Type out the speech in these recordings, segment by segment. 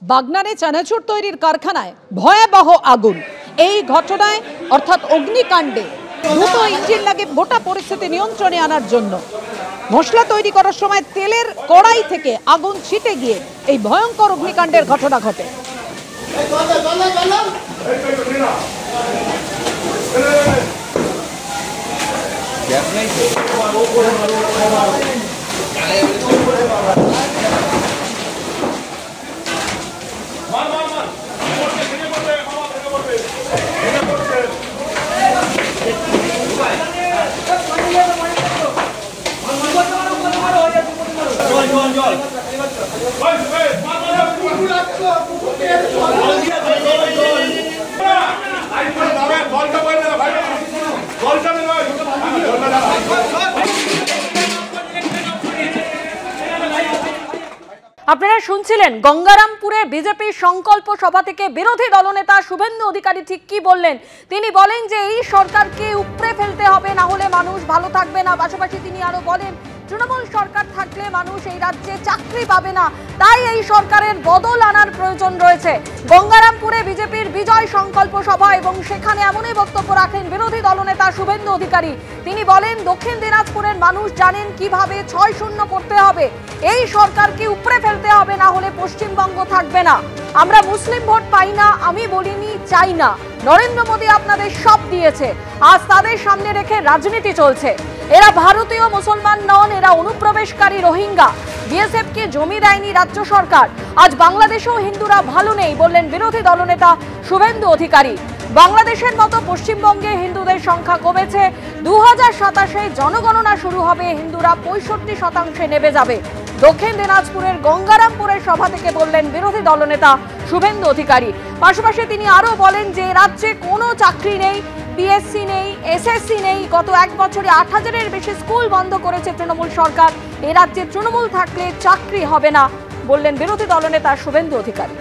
বাগনানে চানাচুর তৈরির কারখানায় ভয়াবহ আগুন। এই ঘটনায় অর্থাৎ অগ্নিকাণ্ডে দ্রুত ইঞ্জিন লাগে গোটা পরিস্থিতি নিয়ন্ত্রণে আনার জন্য। মশলা তৈরি করার সময় তেলের কড়াই থেকে আগুন ছিটে গিয়ে এই ভয়ঙ্কর অগ্নিকাণ্ডের ঘটনা ঘটে। আপনারা শুনছিলেন গঙ্গারামপুরে বিজেপির সংকল্প সভা থেকে বিরোধী দলনেতা শুভেন্দু অধিকারী ঠিক কি বললেন। তিনি বলেন যে এই সরকারকে উপড়ে ফেলতে হবে, না হলে মানুষ ভালো থাকবে না। পাশাপাশি তিনি আরো বলেন তৃণমূল সরকার থাকলে মানুষ এই রাজ্যে চাকরি পাবে না, তাই এই সরকারের বদল আনার প্রয়োজন রয়েছে। গঙ্গারামপুরে বিজেপির বিজয় সংকল্প সভা এবং সেখানে এমনই বক্তব্য রাখেন বিরোধী দলনেতা শুভেন্দু অধিকারী। তিনি বলেন দক্ষিণ দিনাজপুরের মানুষ জানেন কিভাবে ৬-০ করতে হবে। এই সরকারকে উপড়ে ফেলতে হবে, না হলে পশ্চিমবঙ্গ থাকবে না। আমরা মুসলিম ভোট পাই না, আমি বলিনি চাই না। নরেন্দ্র মোদী আপনাদের সব দিয়েছে, আজ তাদের সামনে রেখে রাজনীতি চলছে। এরা ভারতীয় মুসলমান নন, এরা অনুপ্রবেশকারী রোহিঙ্গা। বিএসএফ কে জমি দেয়নি রাজ্য সরকার, আজ বাংলাদেশেও হিন্দুরা ভালো নেই বললেন বিরোধী দলনেতা শুভেন্দু অধিকারী। বাংলাদেশের মতো পশ্চিমবঙ্গে হিন্দুদের সংখ্যা কমেছে। 2027-এ জনগণনা শুরু হবে, হিন্দুরা 65% নেমে যাবে। দক্ষিণ দিনাজপুরের গঙ্গারামপুরের সভা থেকে বললেন বিরোধী দলনেতা শুভেন্দু অধিকারী। পাশাপাশি তিনি আরো বলেন যে রাজ্যে কোনো চাকরি নেই, পিএসসি নেই, এসএসসি নেই। গত 1 বছরে 8000-এর বেশি স্কুল বন্ধ করেছে তৃণমূল সরকার। এ রাজ্যে তৃণমূল থাকলে চাকরি হবে না বললেন বিরোধী দলনেতা শুভেন্দু অধিকারী।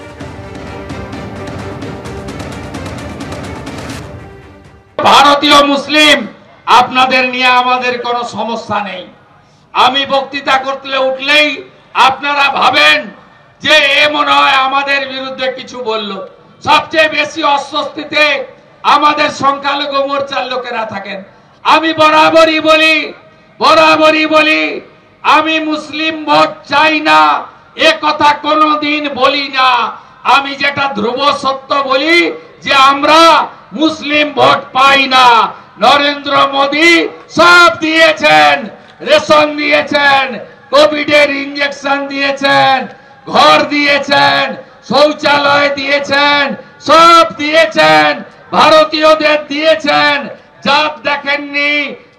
ভারতীয় মুসলিম আপনাদের নিয়ে আমাদের কোনো সমস্যা নেই। আমি বক্তৃতা করতে উঠলেই আপনারা ভাবেন যে এ মনে হয় আমাদের বিরুদ্ধে কিছু বলল। সবচেয়ে বেশি অস্বস্তিতে আমাদের সংখ্যালঘু মোর্চার লোকেরা থাকেন। আমি বরাবরই বলি আমি মুসলিম ভোট চাই না, এ কথা কোনোদিন বলি না। আমি যেটা ধ্রুব সত্য বলি যে আমরা মুসলিম ভোট পাই না। নরেন্দ্র মোদী সব দিয়েছেন, রেশন দিয়েছেন, কোভিডের ইঞ্জেকশন দিয়েছেন, ঘর দিয়েছেন, শৌচালয় দিয়েছেন, সব দিয়েছেন, ভারতীয়দের দিয়েছেন। জাত দেখেননি,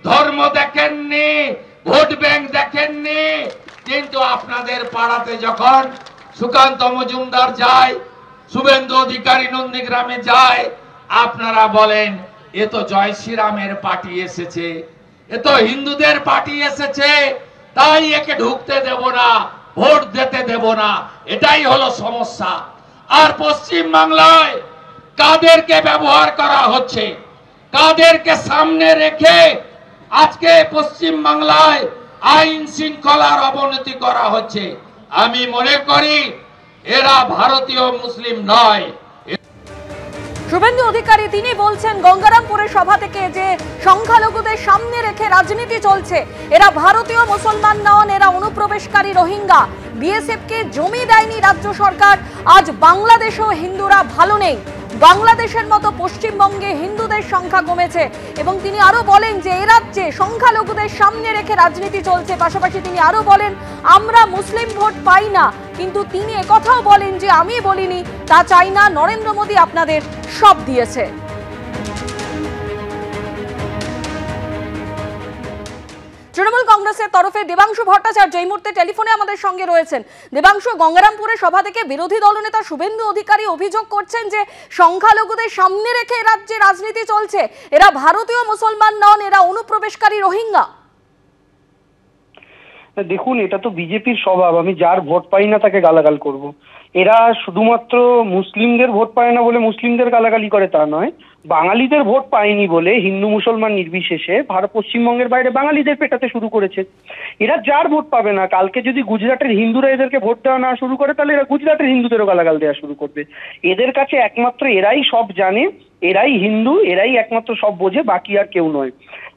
ধর্ম দেখেননি, ভোট ব্যাংক দেখেননি। কিন্তু আপনাদের পাড়াতে যখন সুকান্ত মজুমদার যায়, শুভেন্দু অধিকারী নন্দীগ্রামে যায়, আপনারা বলেন এ তো জয় শ্রীরামের পার্টি এসেছে, এ তো হিন্দুদের পার্টি এসেছে, তাই একে ঢুকতে দেব না, ভোট দিতে দেব না। এটাই হলো সমস্যা। আর পশ্চিম বাংলায় কাদেরকে ব্যবহার করা হচ্ছে, কাদেরকে সামনে রেখে আজকে পশ্চিম বাংলায় আইন শৃঙ্খলার অবনতি করা হচ্ছে। আমি মনে করি এরা ভারতীয় মুসলিম নয়। শুভেন্দু অধিকারী তিনি বলছেন গঙ্গারামপুরের সভা থেকে যে সংখ্যালঘুদের সামনে রেখে রাজনীতি চলছে। এরা ভারতীয় মুসলমান নন, এরা অনুপ্রবেশকারী রোহিঙ্গা। বিএসএফ কে জমি দেয়নি রাজ্য সরকার, আজ বাংলাদেশেও হিন্দুরা ভালো নেই। বাংলাদেশের মতো পশ্চিমবঙ্গে হিন্দুদের সংখ্যা কমেছে। এবং তিনি আরো বলেন যে এ রাজ্যে সংখ্যালঘুদের সামনে রেখে রাজনীতি চলছে। পাশাপাশি তিনি আরো বলেন আমরা মুসলিম ভোট পাই না, কিন্তু তিনি একথাও বলেন যে আমি বলিনি তা চাই না, নরেন্দ্র মোদী আপনাদের সব দিয়েছে। তৃণমূল কংগ্রেসের তরফে দেবাংশু ভট্টাচার্য এই মুহূর্তে টেলিফোনে আমাদের সঙ্গে রয়েছেন। দেবাংশু, গঙ্গারামপুরের সভা থেকে বিরোধী দলনেতা শুভেন্দু অধিকারী অভিযোগ করছেন যে সংখ্যালঘুদের সামনে রেখে রাজ্যে রাজনীতি চলছে। এরা ভারতীয় মুসলমান নন, এরা অনুপ্রবেশকারী রোহিঙ্গা। দেখুন, এটা তো বিজেপির স্বভাব, আমি যার ভোট পাই না তাকে গালাগাল করব। এরা শুধুমাত্র মুসলিমদের ভোট পায় না বলে মুসলিমদের গালাগালি করে তা নয়, বাঙালিদের ভোট পায়নি বলে হিন্দু মুসলমান নির্বিশেষে পশ্চিমবঙ্গের বাইরে বাঙালিদের পেটাতে শুরু করেছে। এরা যার ভোট পাবে না, কালকে যদি গুজরাটের হিন্দুরা এদেরকে ভোট দেওয়া না শুরু করে তাহলে এরা গুজরাটের হিন্দুদেরও গালাগাল দেওয়া শুরু করবে। এদের কাছে একমাত্র এরাই সব জানে, এরাই হিন্দু, এরাই একমাত্র সব বোঝে, বাকি আর কেউ নয়।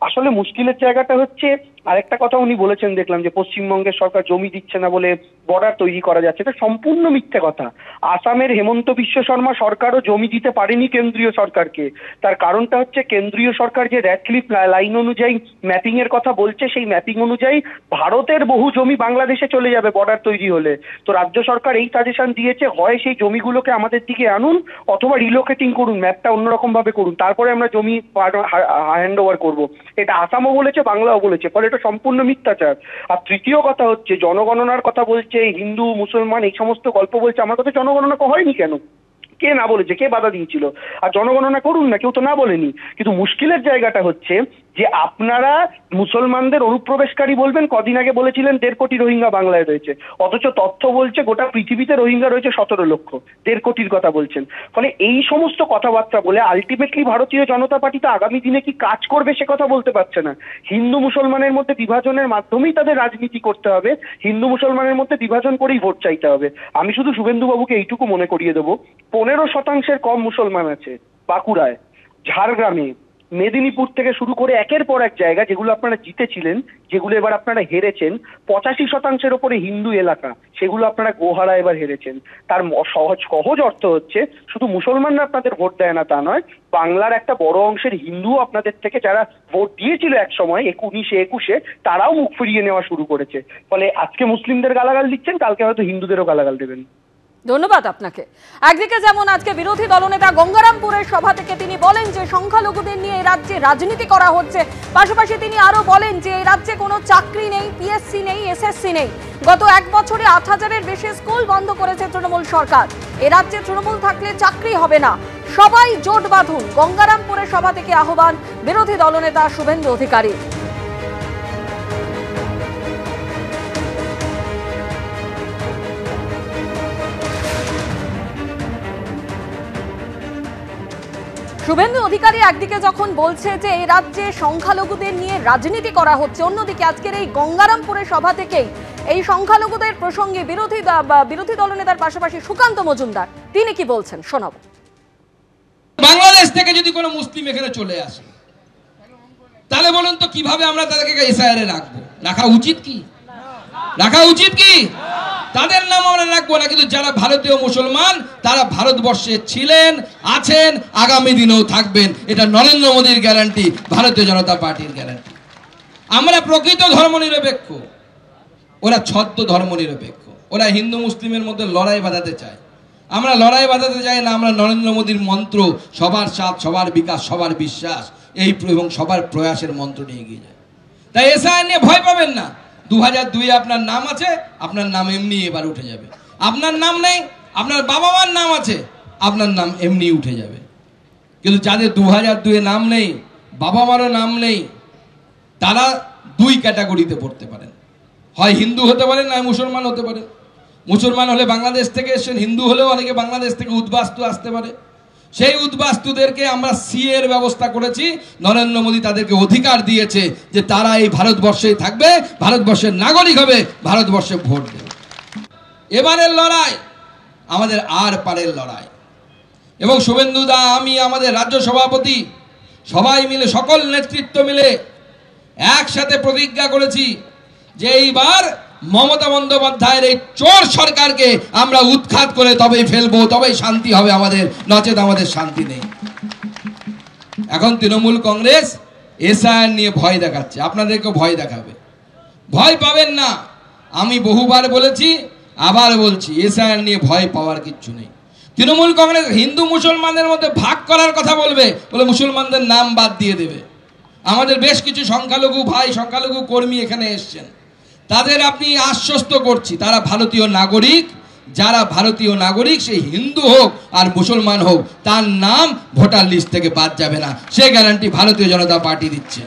আসলে মুশকিলের জায়গাটা হচ্ছে, আরেকটা কথা উনি বলেছেন দেখলাম যে পশ্চিমবঙ্গের সরকার জমি দিচ্ছে না বলে বর্ডার তৈরি করা যাচ্ছে, এটা সম্পূর্ণ মিথ্যে কথা। আসামের হেমন্ত বিশ্ব শর্মা সরকারও জমি দিতে পারেনি কেন্দ্রীয় সরকারকে। তার কারণটা হচ্ছে কেন্দ্রীয় সরকার যে রেড ক্লিফ লাইন অনুযায়ী ম্যাপিং এর কথা বলছে, সেই ম্যাপিং অনুযায়ী ভারতের বহু জমি বাংলাদেশে চলে যাবে বর্ডার তৈরি হলে। তো রাজ্য সরকার এই সাজেশন দিয়েছে, হয় সেই জমিগুলোকে আমাদের দিকে আনুন অথবা রিলোকেটিং করুন, ম্যাপটা অন্যরকম ভাবে করুন, তারপরে আমরা জমি হ্যান্ড ওভার করবো। এটা আসামও বলেছে, বাংলাও বলেছে, ফলে এটা সম্পূর্ণ মিথ্যাচার। আর তৃতীয় কথা হচ্ছে, জনগণনার কথা বলছে, হিন্দু মুসলমান এই সমস্ত গল্প বলছে। আমার কথা জনগণনা হয়নি কেন? কে না বলেছে? কে বাধা দিয়েছিল? আর জনগণনা করুন না, কেউ তো না বলেনি। কিন্তু মুশকিলের জায়গাটা হচ্ছে যে আপনারা মুসলমানদের অনুপ্রবেশকারী বলবেন, কদিন আগে বলেছিলেন 1.5 কোটি রোহিঙ্গা বাংলায় রয়েছে, অথচ তথ্য বলছে গোটা পৃথিবীতে রোহিঙ্গা রয়েছে 17 লক্ষ। 1.5 কোটির কথা বলছেন। ফলে এই সমস্ত কথাবার্তা বলে আলটিমেটলি ভারতীয় জনতা পার্টি তো আগামী দিনে কি কাজ করবে সে কথা বলতে পারছে না। হিন্দু মুসলমানের মধ্যে বিভাজনের মাধ্যমেই তাদের রাজনীতি করতে হবে, হিন্দু মুসলমানের মধ্যে বিভাজন করেই ভোট চাইতে হবে। আমি শুধু শুভেন্দুবাবুকে এইটুকু মনে করিয়ে দেবো, 15% কম মুসলমান আছে বাঁকুড়ায়, ঝাড়গ্রামে, মেদিনীপুর থেকে শুরু করে একের পর এক জায়গা যেগুলো আপনারা জিতেছিলেন, যেগুলো এবার আপনারা হেরেছেন। 85% ওপরে হিন্দু এলাকা, সেগুলো আপনারা গোহারা এবার হেরেছেন। তার সহজ অর্থ হচ্ছে, শুধু মুসলমানরা আপনাদের ভোট দেয় না তা নয়, বাংলার একটা বড় অংশের হিন্দু আপনাদের থেকে যারা ভোট দিয়েছিল এক সময় 1921-এ, তারাও মুখ ফিরিয়ে নেওয়া শুরু করেছে। ফলে আজকে মুসলিমদের গালাগাল দিচ্ছেন, কালকে হয়তো হিন্দুদেরও গালাগাল দেবেন। ধন্যবাদ আপনাকে। একদিকে যেমন আজকে বিরোধী দলনেতা গঙ্গারামপুরের সভা থেকে তিনি বলেন যে সংখ্যালঘুদের নিয়ে এই রাজ্যে রাজনীতি করা হচ্ছে, পাশাপাশি তিনি আরো বলেন যে এই রাজ্যে কোনো চাকরি নেই, পিএসসি নেই, এসএসসি নেই। গত 1 বছরে 8,000-এর বেশি স্কুল বন্ধ করেছে তৃণমূল সরকার। এ রাজ্যে তৃণমূল থাকলে চাকরি হবে না, সবাই জোট বাঁধুন, গঙ্গারামপুরের সভা থেকে আহ্বান বিরোধী দলনেতা শুভেন্দু অধিকারী। শুভেন্দু অধিকারী একদিকে যখন বলছে যে এই রাজ্যে সংখ্যালঘুদের নিয়ে রাজনীতি করা হচ্ছে, অন্যদিকে আজকের এই গঙ্গারামপুরের সভা থেকেই এই সংখ্যালঘুদের প্রসঙ্গে বিরোধী দলনেতার পাশাপাশি সুকান্ত মজুমদার তিনি কি বলছেন শোনাবো। বাংলাদেশ থেকে যদি কোনো মুসলিম এখানে চলে আসে, তাহলে বলুন তো কিভাবে আমরা তাদেরকে এসআইআর এ রাখবো? রাখা উচিত কি? রাখা উচিত কি? তাদের নাম আমরা রাখবো না, কিন্তু যারা ভারতীয় মুসলমান তারা ভারতবর্ষে ছিলেন, আছেন, আগামী দিনেও থাকবেন। এটা নরেন্দ্র মোদীর গ্যারান্টি, ভারতীয় জনতা পার্টির গ্যারান্টি। আমরা প্রকৃত ধর্মনিরপেক্ষ, ওরা ছদ্ম ধর্মনিরপেক্ষ। ওরা হিন্দু মুসলিমের মধ্যে লড়াই বাঁধাতে চায়, আমরা লড়াই বাঁধাতে চাই না। আমরা নরেন্দ্র মোদীর মন্ত্র, সবার সাথ, সবার বিকাশ, সবার বিশ্বাস, এই এবং সবার প্রয়াসের মন্ত্র নিয়ে এগিয়ে যায়। তাই এসআইআর নিয়ে ভয় পাবেন না। 2002-এ আপনার নাম আছে, আপনার নাম এমনি এবার উঠে যাবে। আপনার নাম নেই, আপনার বাবা মার নাম আছে, আপনার নাম এমনি উঠে যাবে। কিন্তু যাদের 2002-এ নাম নেই, বাবা মারও নাম নেই, তারা 2 ক্যাটাগরিতে পড়তে পারেন। হয় হিন্দু হতে পারেন, নয় মুসলমান হতে পারেন। মুসলমান হলে বাংলাদেশ থেকে এসেছেন, হিন্দু হলেও অনেকে বাংলাদেশ থেকে উদ্বাস্তু আসতে পারে। সেই উদ্বাস্তুদেরকে আমরা সিএ এর ব্যবস্থা করেছি। নরেন্দ্র মোদী তাদেরকে অধিকার দিয়েছে যে তারা এই ভারতবর্ষেই থাকবে, ভারতবর্ষের নাগরিক হবে, ভারতবর্ষে ভোট দেবে। এবারের লড়াই আমাদের আর পারের লড়াই। এবং শুভেন্দু দা, আমি, আমাদের রাজ্য সভাপতি সবাই মিলে, সকল নেতৃত্ব মিলে একসাথে প্রতিজ্ঞা করেছি যে এইবার মমতা বন্দ্যোপাধ্যায়ের এই চোর সরকারকে আমরা উৎখাত করে তবেই ফেলবো, তবেই শান্তি হবে আমাদের, নচেত আমাদের শান্তি নেই। এখন তৃণমূল কংগ্রেস এসআইআর নিয়ে ভয় দেখাচ্ছে, আপনাদেরকে ভয় দেখাবে। ভয় পাবেন না। আমি বহুবার বলেছি, আবার বলছি, এসআইআর নিয়ে ভয় পাওয়ার কিচ্ছু নেই। তৃণমূল কংগ্রেস হিন্দু মুসলমানদের মধ্যে ভাগ করার কথা বলবে, বলে মুসলমানদের নাম বাদ দিয়ে দেবে। আমাদের বেশ কিছু সংখ্যালঘু ভাই, সংখ্যালঘু কর্মী এখানে এসছেন, তাদের আপনি আশ্বস্ত করছি, তারা ভারতীয় নাগরিক। যারা ভারতীয় নাগরিক, সে হিন্দু হোক আর মুসলমান হোক, তার নাম ভোটার লিস্ট থেকে বাদ যাবে না। সে গ্যারান্টি ভারতীয় জনতা পার্টি দিচ্ছে।